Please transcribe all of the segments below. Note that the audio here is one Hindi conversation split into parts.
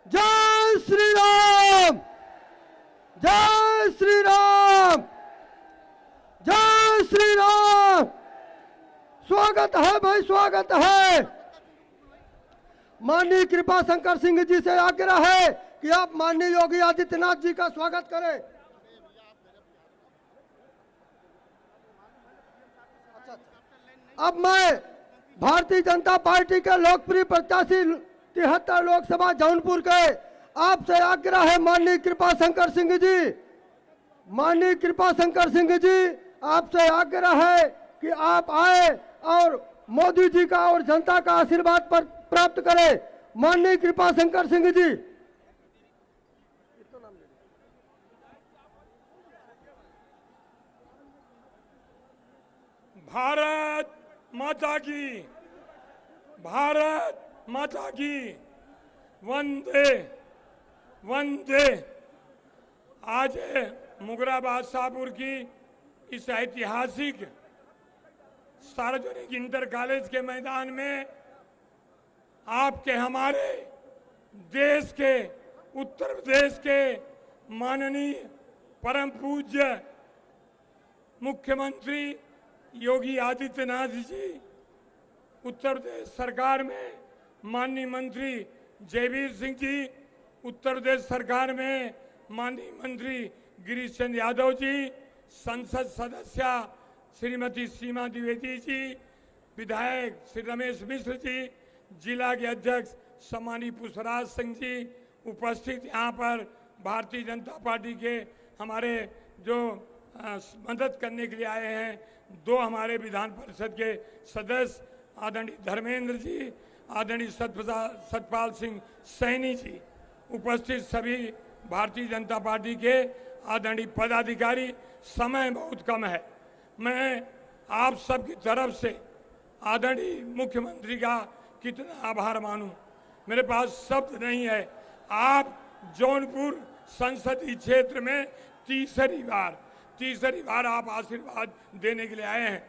जय श्री राम, जय श्री राम, जय श्री राम। स्वागत है भाई, स्वागत है। माननीय कृपा शंकर सिंह जी से आग्रह है कि आप माननीय योगी आदित्यनाथ जी का स्वागत करें। अब मैं भारतीय जनता पार्टी के लोकप्रिय प्रत्याशी 73 लोकसभा जौनपुर के आपसे आग्रह है माननीय कृपा शंकर सिंह जी, माननीय कृपा शंकर सिंह जी आपसे आग्रह है कि आप आए और मोदी जी का और जनता का आशीर्वाद पर प्राप्त करें। माननीय कृपा शंकर सिंह जी। भारत माता की, भारत माता की, वंदे वंदे। आज मुगराबाद शाहपुर की इस ऐतिहासिक सार्वजनिक इंटर कॉलेज के मैदान में आपके हमारे देश के, उत्तर प्रदेश के माननीय परम पूज्य मुख्यमंत्री योगी आदित्यनाथ जी, उत्तर प्रदेश सरकार में माननीय मंत्री जयवीर सिंह जी, उत्तर प्रदेश सरकार में माननीय मंत्री गिरीश चंद्र यादव जी, संसद सदस्य श्रीमती सीमा द्विवेदी जी, विधायक श्री रमेश मिश्र जी, जिला के अध्यक्ष सम्मानीय पुष्पराज सिंह जी, उपस्थित यहाँ पर भारतीय जनता पार्टी के हमारे जो मदद करने के लिए आए हैं, दो हमारे विधान परिषद के सदस्य आदरणीय धर्मेंद्र जी, आदरणीय सतपाल सिंह सैनी जी, उपस्थित सभी भारतीय जनता पार्टी के आदरणीय पदाधिकारी। समय बहुत कम है, मैं आप सबकी तरफ से आदरणीय मुख्यमंत्री का कितना आभार मानूं, मेरे पास शब्द नहीं है। आप जौनपुर संसदीय क्षेत्र में तीसरी बार आप आशीर्वाद देने के लिए आए हैं।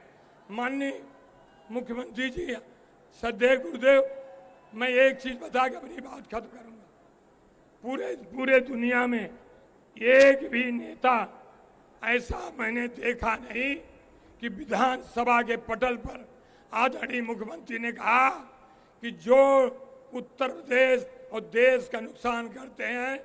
माननीय मुख्यमंत्री जी, सदैव गुरुदेव, मैं एक चीज बता के अपनी बात खत्म करूंगा। पूरे दुनिया में एक भी नेता ऐसा मैंने देखा नहीं कि विधानसभा के पटल पर आदरणीय मुख्यमंत्री ने कहा कि जो उत्तर प्रदेश और देश का नुकसान करते हैं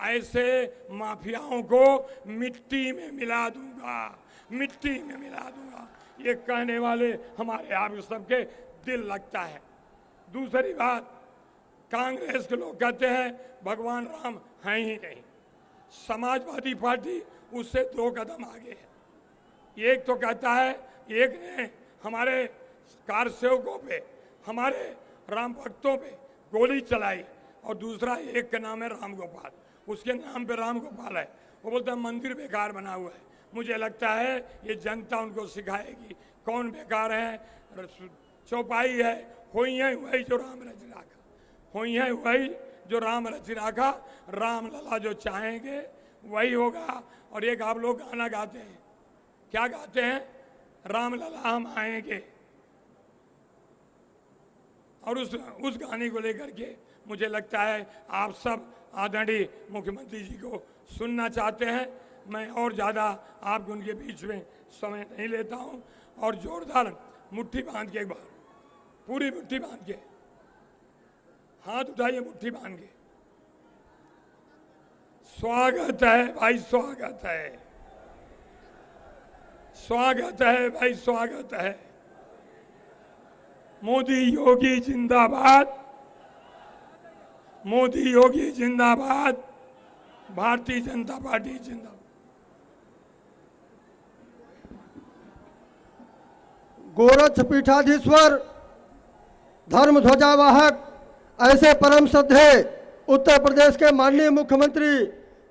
ऐसे माफियाओं को मिट्टी में मिला दूंगा, मिट्टी में मिला दूंगा। ये कहने वाले हमारे आप सबके दिल लगता है। दूसरी बात, कांग्रेस के लोग कहते हैं भगवान राम हैं ही नहीं। समाजवादी पार्टी उससे 2 कदम आगे है। एक तो कहता है, एक ने हमारे कारसेवकों पे, हमारे राम भक्तों पे गोली चलाई, और दूसरा एक का नाम है राम गोपाल, उसके नाम पे राम गोपाल है। वो बोलता है मंदिर बेकार बना हुआ है। मुझे लगता है ये जनता उनको सिखाएगी कौन बेकार है। चौपाई है, होई है वही जो राम रच राखा, होई है वही जो राम रच राखा, राम लला जो चाहेंगे वही होगा। और एक आप लोग गाना गाते हैं, क्या गाते हैं? राम लला हम आएंगे। और उस गाने को लेकर के मुझे लगता है आप सब आदरणीय मुख्यमंत्री जी को सुनना चाहते हैं। मैं और ज़्यादा आपके उनके बीच में समय नहीं लेता हूं। और जोरदार मुट्ठी बांध के, एक बार पूरी मुट्ठी बांध के, हाथ उठाइए मुट्ठी बांध के। स्वागत है भाई, स्वागत है, स्वागत है भाई, स्वागत है। मोदी योगी जिंदाबाद, मोदी योगी जिंदाबाद, भारतीय जनता पार्टी जिंदाबाद। गोरक्ष पीठाधीश्वर, धर्म ध्वजावाहक, ऐसे परम श्रद्धेय उत्तर प्रदेश के माननीय मुख्यमंत्री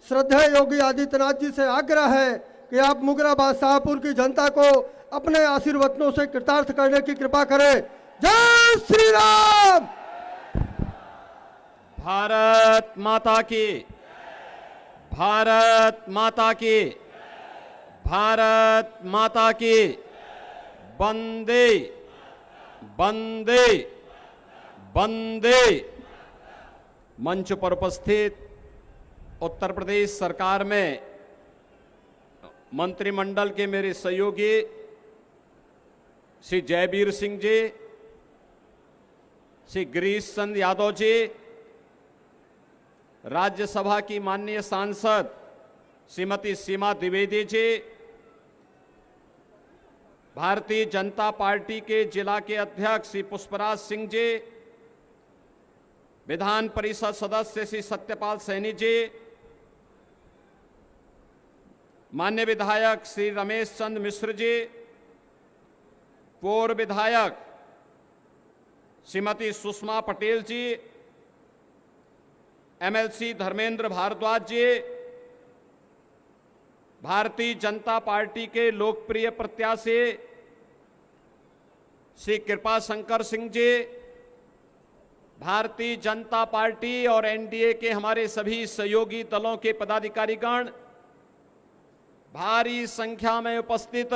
श्रद्धेय योगी आदित्यनाथ जी से आग्रह है कि आप मुगराबाद शाहपुर की जनता को अपने आशीर्वचनों से कृतार्थ करने की कृपा करें। जय श्री राम। भारत माता की, भारत माता की, भारत माता की। वंदे वंदे वंदे। मंच पर उपस्थित उत्तर प्रदेश सरकार में मंत्रिमंडल के मेरे सहयोगी श्री जयवीर सिंह जी, श्री गिरीश चंद यादव जी, राज्यसभा की माननीय सांसद श्रीमती सीमा द्विवेदी जी, भारतीय जनता पार्टी के जिला के अध्यक्ष श्री पुष्पराज सिंह जी, विधान परिषद सदस्य श्री सत्यपाल सैनी जी, मान्य विधायक श्री रमेश चंद मिश्र जी, पूर्व विधायक श्रीमती सुषमा पटेल जी, एमएलसी धर्मेंद्र भारद्वाज जी, भारतीय जनता पार्टी के लोकप्रिय प्रत्याशी श्री कृपा शंकर सिंह जी, भारतीय जनता पार्टी और एनडीए के हमारे सभी सहयोगी दलों के पदाधिकारीगण, भारी संख्या में उपस्थित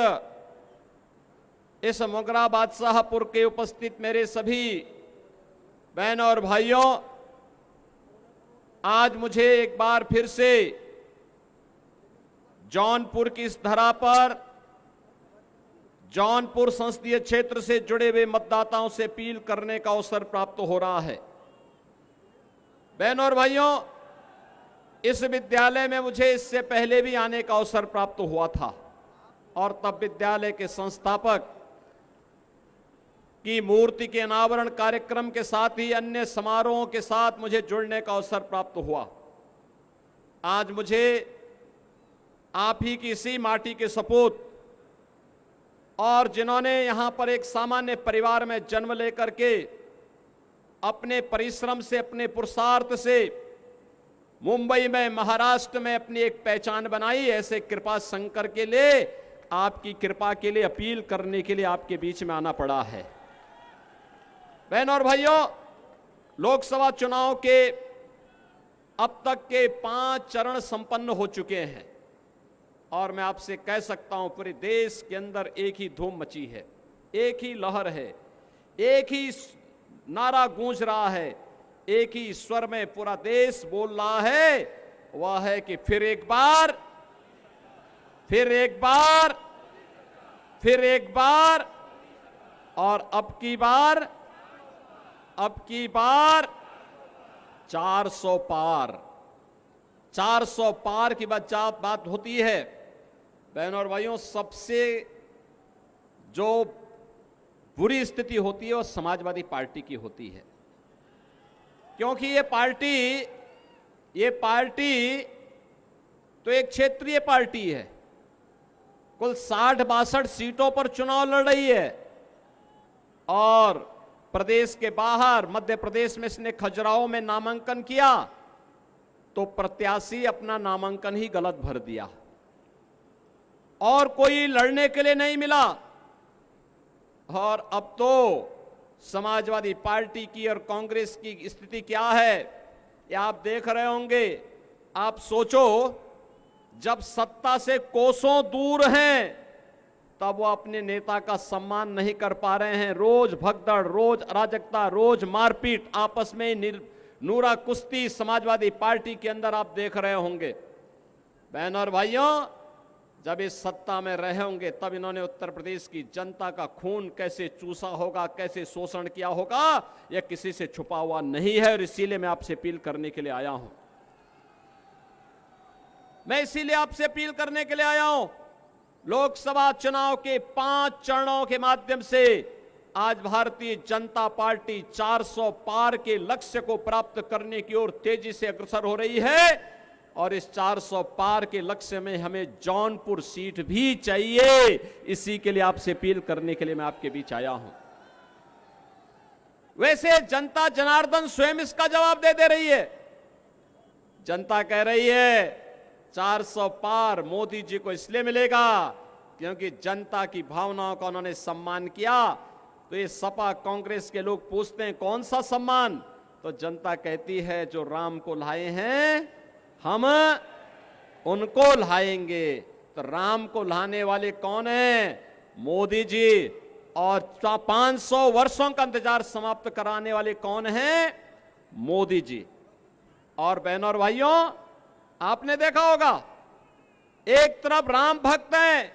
इस मोगरा बादशाहपुर के उपस्थित मेरे सभी बहनों और भाइयों, आज मुझे एक बार फिर से जौनपुर की इस धरा पर जौनपुर संसदीय क्षेत्र से जुड़े हुए मतदाताओं से अपील करने का अवसर प्राप्त हो रहा है। बहनों और भाइयों, इस विद्यालय में मुझे इससे पहले भी आने का अवसर प्राप्त हुआ था और तब विद्यालय के संस्थापक की मूर्ति के अनावरण कार्यक्रम के साथ ही अन्य समारोहों के साथ मुझे जुड़ने का अवसर प्राप्त हुआ। आज मुझे आप ही की इसी माटी के सपूत और जिन्होंने यहां पर एक सामान्य परिवार में जन्म लेकर के अपने परिश्रम से, अपने पुरुषार्थ से मुंबई में, महाराष्ट्र में अपनी एक पहचान बनाई, ऐसे कृपा शंकर के लिए, आपकी कृपा के लिए अपील करने के लिए आपके बीच में आना पड़ा है। बहनों और भाइयों, लोकसभा चुनाव के अब तक के 5 चरण संपन्न हो चुके हैं और मैं आपसे कह सकता हूं पूरे देश के अंदर एक ही धूम मची है, एक ही लहर है, एक ही नारा गूंज रहा है, एक ही स्वर में पूरा देश बोल रहा है, वह है कि फिर एक बार, फिर एक बार, फिर एक बार और अब की बार 400 पार। 400 पार की बात होती है। बहनों और भाइयों, सबसे जो बुरी स्थिति होती है वो समाजवादी पार्टी की होती है, क्योंकि ये पार्टी तो एक क्षेत्रीय पार्टी है, कुल 60-62 सीटों पर चुनाव लड़ रही है और प्रदेश के बाहर मध्य प्रदेश में इसने खजुराहो में नामांकन किया तो प्रत्याशी अपना नामांकन ही गलत भर दिया और कोई लड़ने के लिए नहीं मिला। और अब तो समाजवादी पार्टी की और कांग्रेस की स्थिति क्या है ये आप देख रहे होंगे। आप सोचो, जब सत्ता से कोसों दूर हैं तब वो अपने नेता का सम्मान नहीं कर पा रहे हैं। रोज भगदड़, रोज अराजकता, रोज मारपीट, आपस में नूरा कुश्ती समाजवादी पार्टी के अंदर आप देख रहे होंगे। बहनों और भाइयों, जब इस सत्ता में रहे होंगे तब इन्होंने उत्तर प्रदेश की जनता का खून कैसे चूसा होगा, कैसे शोषण किया होगा, यह किसी से छुपा हुआ नहीं है और इसीलिए मैं आपसे अपील करने के लिए आया हूं। मैं इसीलिए आपसे अपील करने के लिए आया हूं। लोकसभा चुनाव के 5 चरणों के माध्यम से आज भारतीय जनता पार्टी 400 पार के लक्ष्य को प्राप्त करने की ओर तेजी से अग्रसर हो रही है और इस 400 पार के लक्ष्य में हमें जौनपुर सीट भी चाहिए। इसी के लिए आपसे अपील करने के लिए मैं आपके बीच आया हूं। वैसे जनता जनार्दन स्वयं इसका जवाब दे रही है। जनता कह रही है 400 पार मोदी जी को इसलिए मिलेगा क्योंकि जनता की भावनाओं का उन्होंने सम्मान किया। तो ये सपा कांग्रेस के लोग पूछते हैं कौन सा सम्मान, तो जनता कहती है जो राम को लाए हैं हम उनको लाएंगे। तो राम को लाने वाले कौन हैं? मोदी जी। और 500 वर्षों का इंतजार समाप्त कराने वाले कौन हैं? मोदी जी। और बहनों और भाइयों, आपने देखा होगा, एक तरफ राम भक्त हैं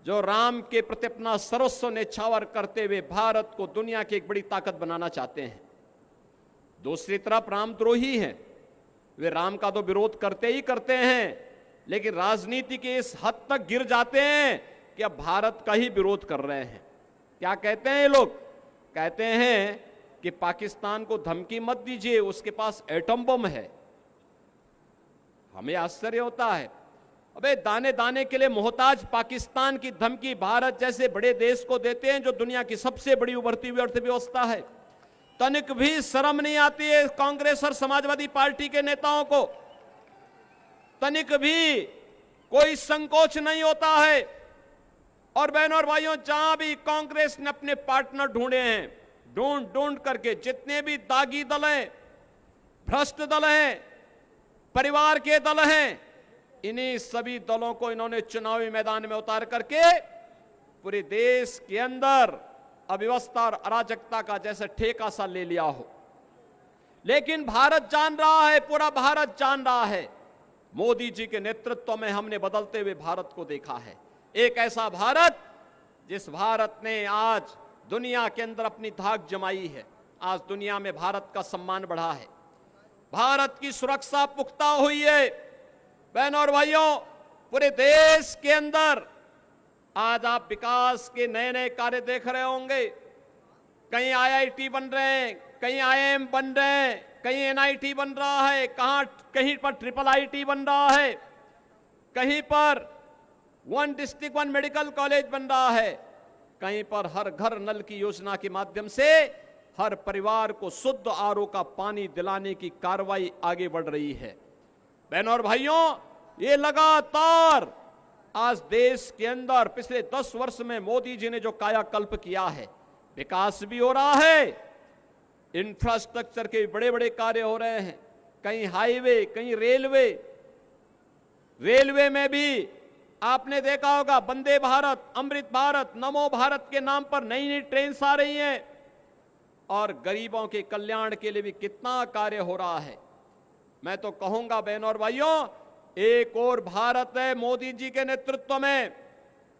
जो राम के प्रति अपना सर्वस्व न्यौछावर करते हुए भारत को दुनिया की एक बड़ी ताकत बनाना चाहते हैं। दूसरी तरफ रामद्रोही हैं, वे राम का तो विरोध करते ही करते हैं, लेकिन राजनीति के इस हद तक गिर जाते हैं कि अब भारत का ही विरोध कर रहे हैं। क्या कहते हैं ये लोग? कहते हैं कि पाकिस्तान को धमकी मत दीजिए, उसके पास एटम बम है। हमें आश्चर्य होता है, अबे दाने दाने के लिए मोहताज पाकिस्तान की धमकी भारत जैसे बड़े देश को देते हैं जो दुनिया की सबसे बड़ी उभरती हुई अर्थव्यवस्था है। तनिक भी शर्म नहीं आती है कांग्रेस और समाजवादी पार्टी के नेताओं को, तनिक भी कोई संकोच नहीं होता है। और बहनों और भाइयों, जहां भी कांग्रेस ने अपने पार्टनर ढूंढे हैं, ढूंढ ढूंढ करके जितने भी दागी दल हैं, भ्रष्ट दल हैं, परिवार के दल हैं, इन्हीं सभी दलों को इन्होंने चुनावी मैदान में उतार करके पूरे देश के अंदर अव्यवस्था और अराजकता का जैसे ठेका सा ले लिया हो। लेकिन भारत जान रहा है, पूरा भारत जान रहा है, मोदी जी के नेतृत्व में हमने बदलते हुए भारत को देखा है। एक ऐसा भारत जिस भारत ने आज दुनिया के अंदर अपनी धाक जमाई है। आज दुनिया में भारत का सम्मान बढ़ा है, भारत की सुरक्षा पुख्ता हुई है। बहनों और भाइयों, पूरे देश के अंदर आज आप विकास के नए नए कार्य देख रहे होंगे। कहीं आईआईटी बन रहे हैं, कहीं आईआईएम बन रहे हैं, कहीं एनआईटी बन रहा है, कहीं पर ट्रिपल आईटी बन रहा है, कहीं पर one district one medical college बन रहा है, कहीं पर हर घर नल की योजना के माध्यम से हर परिवार को शुद्ध आरओ का पानी दिलाने की कार्रवाई आगे बढ़ रही है। बहनों और भाइयों, ये लगातार आज देश के अंदर पिछले 10 वर्ष में मोदी जी ने जो कायाकल्प किया है, विकास भी हो रहा है, इंफ्रास्ट्रक्चर के बड़े बड़े कार्य हो रहे हैं, कहीं हाईवे, कहीं रेलवे। रेलवे में भी आपने देखा होगा वंदे भारत, अमृत भारत, नमो भारत के नाम पर नई नई ट्रेन आ रही हैं, और गरीबों के कल्याण के लिए भी कितना कार्य हो रहा है। मैं तो कहूंगा बहनों और भाइयों, एक और भारत है मोदी जी के नेतृत्व में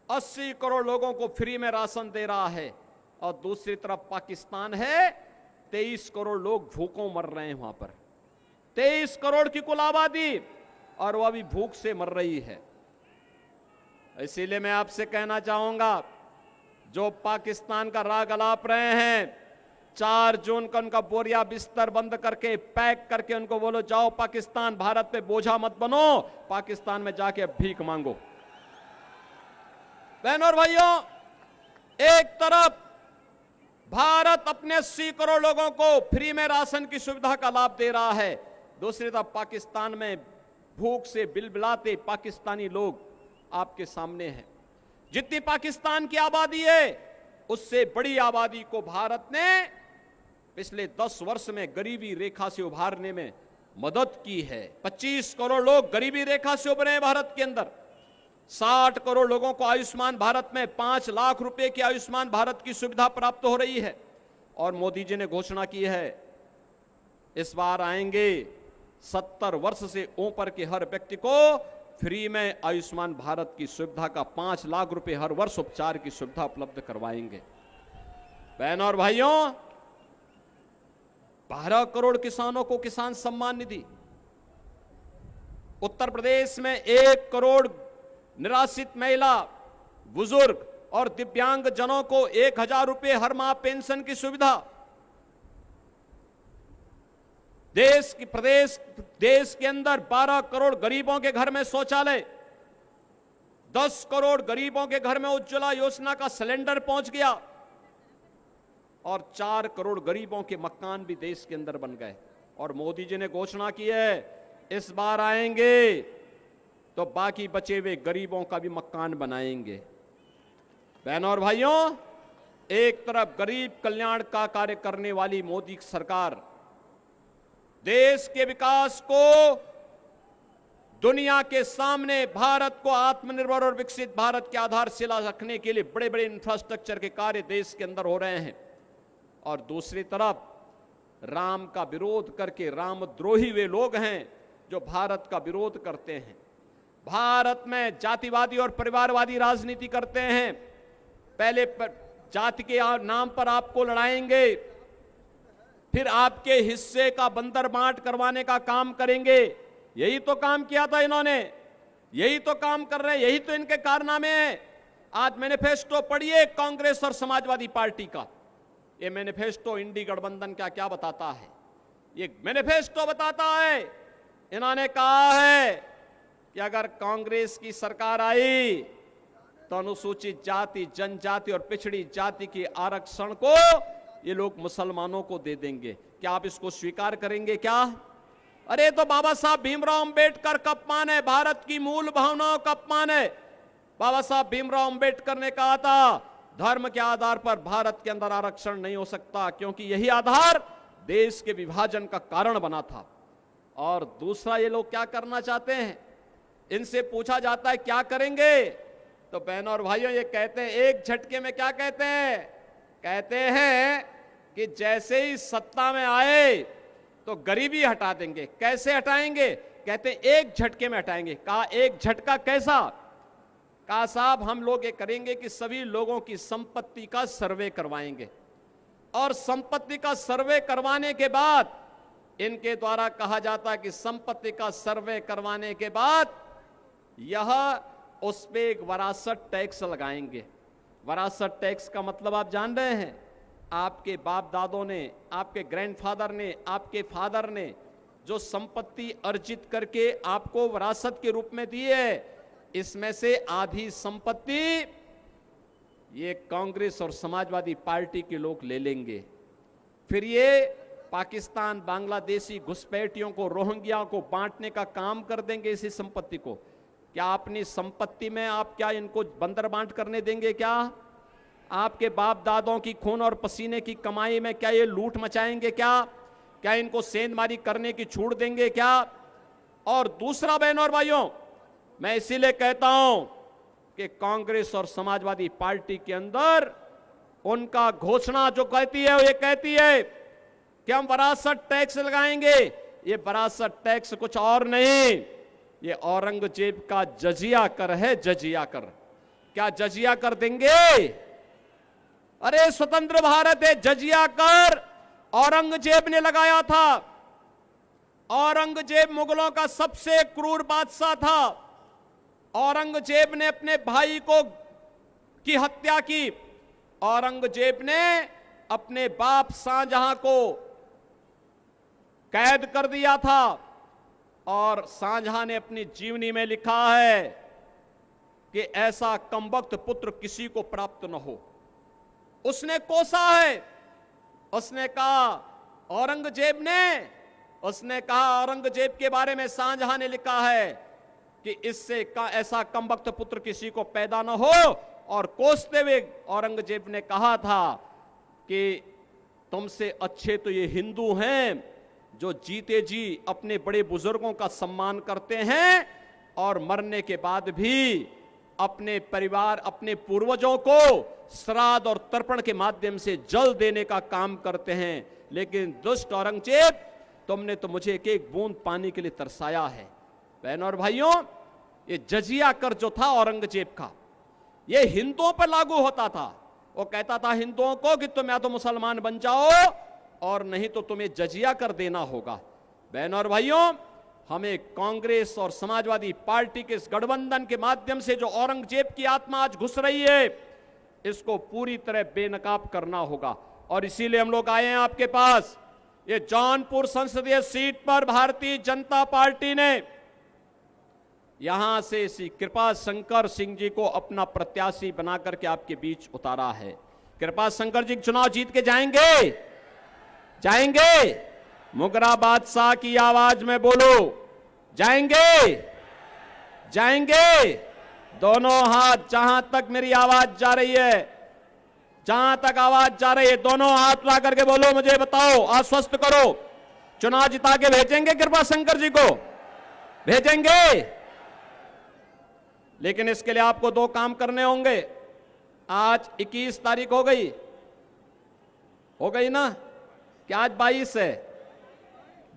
80 करोड़ लोगों को फ्री में राशन दे रहा है, और दूसरी तरफ पाकिस्तान है 23 करोड़ लोग भूखों मर रहे हैं। वहां पर 23 करोड़ की कुल आबादी, और वह भी भूख से मर रही है। इसीलिए मैं आपसे कहना चाहूंगा, जो पाकिस्तान का राग अलाप रहे हैं, 4 जून का उनका बोरिया बिस्तर बंद करके पैक करके उनको बोलो जाओ पाकिस्तान, भारत पे बोझा मत बनो, पाकिस्तान में जाके भीख मांगो। बहनों और भाइयों, एक तरफ भारत अपने 80 करोड़ लोगों को फ्री में राशन की सुविधा का लाभ दे रहा है, दूसरी तरफ पाकिस्तान में भूख से बिलबिलाते पाकिस्तानी लोग आपके सामने हैं। जितनी पाकिस्तान की आबादी है, उससे बड़ी आबादी को भारत ने पिछले 10 वर्ष में गरीबी रेखा से उभारने में मदद की है। 25 करोड़ लोग गरीबी रेखा से उभरे हैं भारत के अंदर। 60 करोड़ लोगों को आयुष्मान भारत में 5 लाख रुपए की आयुष्मान भारत की सुविधा प्राप्त हो रही है। और मोदी जी ने घोषणा की है, इस बार आएंगे 70 वर्ष से ऊपर के हर व्यक्ति को फ्री में आयुष्मान भारत की सुविधा का 5 लाख रुपए हर वर्ष उपचार की सुविधा उपलब्ध करवाएंगे। बहनों और भाइयों, 12 करोड़ किसानों को किसान सम्मान निधि, उत्तर प्रदेश में 1 करोड़ निराश्रित महिला, बुजुर्ग और दिव्यांग जनों को 1000 रुपए हर माह पेंशन की सुविधा, देश के अंदर 12 करोड़ गरीबों के घर में शौचालय, 10 करोड़ गरीबों के घर में उज्ज्वला योजना का सिलेंडर पहुंच गया, और 4 करोड़ गरीबों के मकान भी देश के अंदर बन गए। और मोदी जी ने घोषणा की है, इस बार आएंगे तो बाकी बचे हुए गरीबों का भी मकान बनाएंगे। बहनों और भाइयों, एक तरफ गरीब कल्याण का कार्य करने वाली मोदी सरकार देश के विकास को दुनिया के सामने, भारत को आत्मनिर्भर और विकसित भारत की आधारशिला रखने के लिए बड़े बड़े इंफ्रास्ट्रक्चर के कार्य देश के अंदर हो रहे हैं। और दूसरी तरफ राम का विरोध करके रामद्रोही वे लोग हैं जो भारत का विरोध करते हैं, भारत में जातिवादी और परिवारवादी राजनीति करते हैं। पहले जाति के नाम पर आपको लड़ाएंगे, फिर आपके हिस्से का बंदर बांट करवाने का काम करेंगे। यही तो काम किया था इन्होंने, यही तो काम कर रहे हैं, यही तो इनके कारनामे हैं। आज मैनिफेस्टो पढ़िए कांग्रेस और समाजवादी पार्टी का। ये मैनिफेस्टो इंडी गठबंधन का क्या बताता है? ये मैनिफेस्टो बताता है, इन्होंने कहा है कि अगर कांग्रेस की सरकार आई तो अनुसूचित जाति, जनजाति और पिछड़ी जाति के आरक्षण को ये लोग मुसलमानों को दे देंगे। क्या आप इसको स्वीकार करेंगे क्या? अरे तो बाबा साहब भीमराव अंबेडकर का अपमान है, भारत की मूल भावनाओं का अपमान है। बाबा साहब भीमराव अंबेडकर ने कहा था धर्म के आधार पर भारत के अंदर आरक्षण नहीं हो सकता, क्योंकि यही आधार देश के विभाजन का कारण बना था। और दूसरा, ये लोग क्या करना चाहते हैं? इनसे पूछा जाता है क्या करेंगे, तो बहनों और भाइयों ये कहते हैं एक झटके में, क्या कहते हैं? कहते हैं कि जैसे ही सत्ता में आए तो गरीबी हटा देंगे। कैसे हटाएंगे? कहते हैं एक झटके में हटाएंगे। कहा एक झटका कैसा? कहा साहब हम लोग ये करेंगे कि सभी लोगों की संपत्ति का सर्वे करवाएंगे, और संपत्ति का सर्वे करवाने के बाद इनके द्वारा कहा जाता है कि संपत्ति का सर्वे करवाने के बाद यह उस पे एक वरासत टैक्स लगाएंगे। वरासत टैक्स का मतलब आप जान रहे हैं? आपके बाप दादों ने, आपके ग्रैंडफादर ने, आपके फादर ने जो संपत्ति अर्जित करके आपको वरासत के रूप में दी है, इसमें से आधी संपत्ति ये कांग्रेस और समाजवादी पार्टी के लोग ले लेंगे। फिर ये पाकिस्तान, बांग्लादेशी घुसपैठियों को, रोहिंग्या को बांटने का काम कर देंगे इसी संपत्ति को। क्या अपनी संपत्ति में आप क्या इनको बंदर बांट करने देंगे? क्या आपके बाप दादों की खून और पसीने की कमाई में क्या ये लूट मचाएंगे? क्या इनको सेंधमारी करने की छूट देंगे क्या? और दूसरा बहनों और भाइयों, मैं इसीलिए कहता हूं कि कांग्रेस और समाजवादी पार्टी के अंदर उनका घोषणा जो कहती है, वो ये कहती है कि हम वरासत टैक्स लगाएंगे। ये वरासत टैक्स कुछ और नहीं, ये औरंगजेब का जजिया कर है, जजिया कर। क्या जजिया कर देंगे? अरे स्वतंत्र भारत है, जजिया कर औरंगजेब ने लगाया था। औरंगजेब मुगलों का सबसे क्रूर बादशाह था। औरंगजेब ने अपने भाई की हत्या की। औरंगजेब ने अपने बाप शाहजहां को कैद कर दिया था, और शाहजहां ने अपनी जीवनी में लिखा है कि ऐसा कमबख्त पुत्र किसी को प्राप्त न हो। उसने कोसा है, उसने कहा औरंगजेब के बारे में शाहजहां ने लिखा है कि इससे ऐसा कमबख्त पुत्र किसी को पैदा न हो। और कोसते हुए औरंगजेब ने कहा था कि तुमसे अच्छे तो ये हिंदू हैं जो जीते जी अपने बड़े बुजुर्गों का सम्मान करते हैं और मरने के बाद भी अपने परिवार, अपने पूर्वजों को श्राद्ध और तर्पण के माध्यम से जल देने का काम करते हैं। लेकिन दुष्ट औरंगजेब, तुमने तो मुझे एक एक बूंद पानी के लिए तरसाया है। बहनों और भाइयों, ये जजिया कर जो था औरंगजेब का, ये हिंदुओं पर लागू होता था। वो कहता था हिंदुओं को कि तुम या तो मुसलमान बन जाओ और नहीं तो तुम्हें जजिया कर देना होगा। बहनों और भाइयों, हमें कांग्रेस और समाजवादी पार्टी के इस गठबंधन के माध्यम से जो औरंगजेब की आत्मा आज घुस रही है, इसको पूरी तरह बेनकाब करना होगा। और इसीलिए हम लोग आए हैं आपके पास। ये जौनपुर संसदीय सीट पर भारतीय जनता पार्टी ने यहां से श्री कृपा शंकर सिंह जी को अपना प्रत्याशी बनाकर के आपके बीच उतारा है। कृपा शंकर जी चुनाव जीत के जाएंगे? मुगरा बादशाह की आवाज में बोलो, जाएंगे? दोनों हाथ, जहां तक मेरी आवाज जा रही है, जहां तक आवाज जा रही है, दोनों हाथ ला करके बोलो, मुझे बताओ, आश्वस्त करो, चुनाव जिता के भेजेंगे कृपा शंकर जी को? भेजेंगे। लेकिन इसके लिए आपको दो काम करने होंगे। आज 21 तारीख हो गई ना? क्या आज 22 है?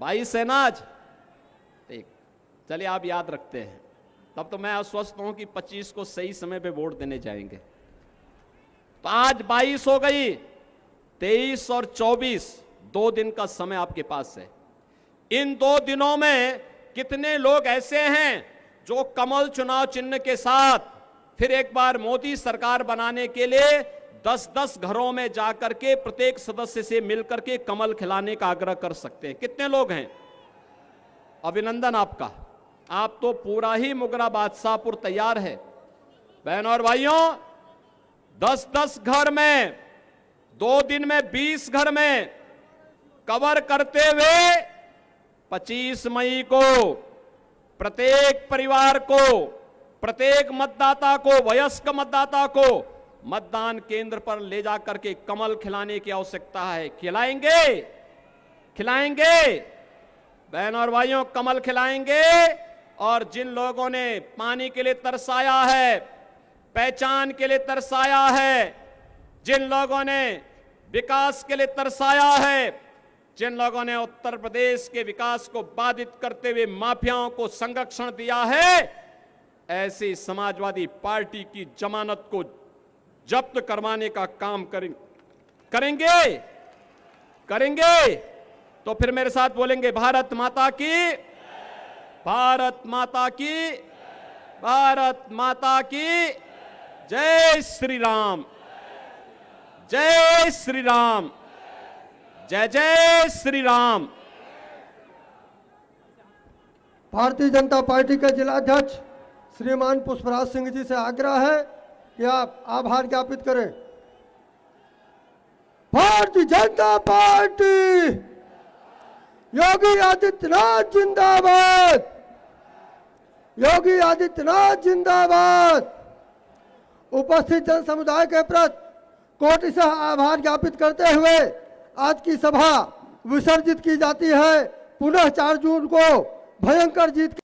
22 है ना आज? ठीक, चलिए आप याद रखते हैं। तब तो मैं आश्वस्त हूं कि 25 को सही समय पे वोट देने जाएंगे। तो आज 22 हो गई, 23 और 24 2 दिन का समय आपके पास है। इन 2 दिनों में कितने लोग ऐसे हैं जो कमल चुनाव चिन्ह के साथ फिर एक बार मोदी सरकार बनाने के लिए 10-10 घरों में जाकर के प्रत्येक सदस्य से मिलकर के कमल खिलाने का आग्रह कर सकते हैं? कितने लोग हैं? अभिनंदन आपका, आप तो पूरा ही मुगरा बादशाहपुर तैयार है। बहनों और भाइयों, 10-10 घर में 2 दिन में 20 घर में कवर करते हुए 25 मई को प्रत्येक परिवार को, प्रत्येक मतदाता को, वयस्क मतदाता को मतदान केंद्र पर ले जाकर के कमल खिलाने की आवश्यकता है। खिलाएंगे? खिलाएंगे बहनों और भाइयों, कमल खिलाएंगे। और जिन लोगों ने पानी के लिए तरसाया है, पहचान के लिए तरसाया है, जिन लोगों ने विकास के लिए तरसाया है, जिन लोगों ने उत्तर प्रदेश के विकास को बाधित करते हुए माफियाओं को संरक्षण दिया है, ऐसी समाजवादी पार्टी की जमानत को जब्त करवाने का काम करेंगे। तो फिर मेरे साथ बोलेंगे, भारत माता की, भारत माता की, भारत माता की जय श्री राम, जय श्री राम, जय जय श्री राम। भारतीय जनता पार्टी के जिलाध्यक्ष श्रीमान पुष्पराज सिंह जी से आग्रह है कि आप आभार ज्ञापित करें। भारतीय जनता पार्टी, योगी आदित्यनाथ जिंदाबाद, योगी आदित्यनाथ जिंदाबाद। उपस्थित जन समुदाय के प्रति कोटिशः आभार ज्ञापित करते हुए आज की सभा विसर्जित की जाती है। पुनः 4 जून को भयंकर जीत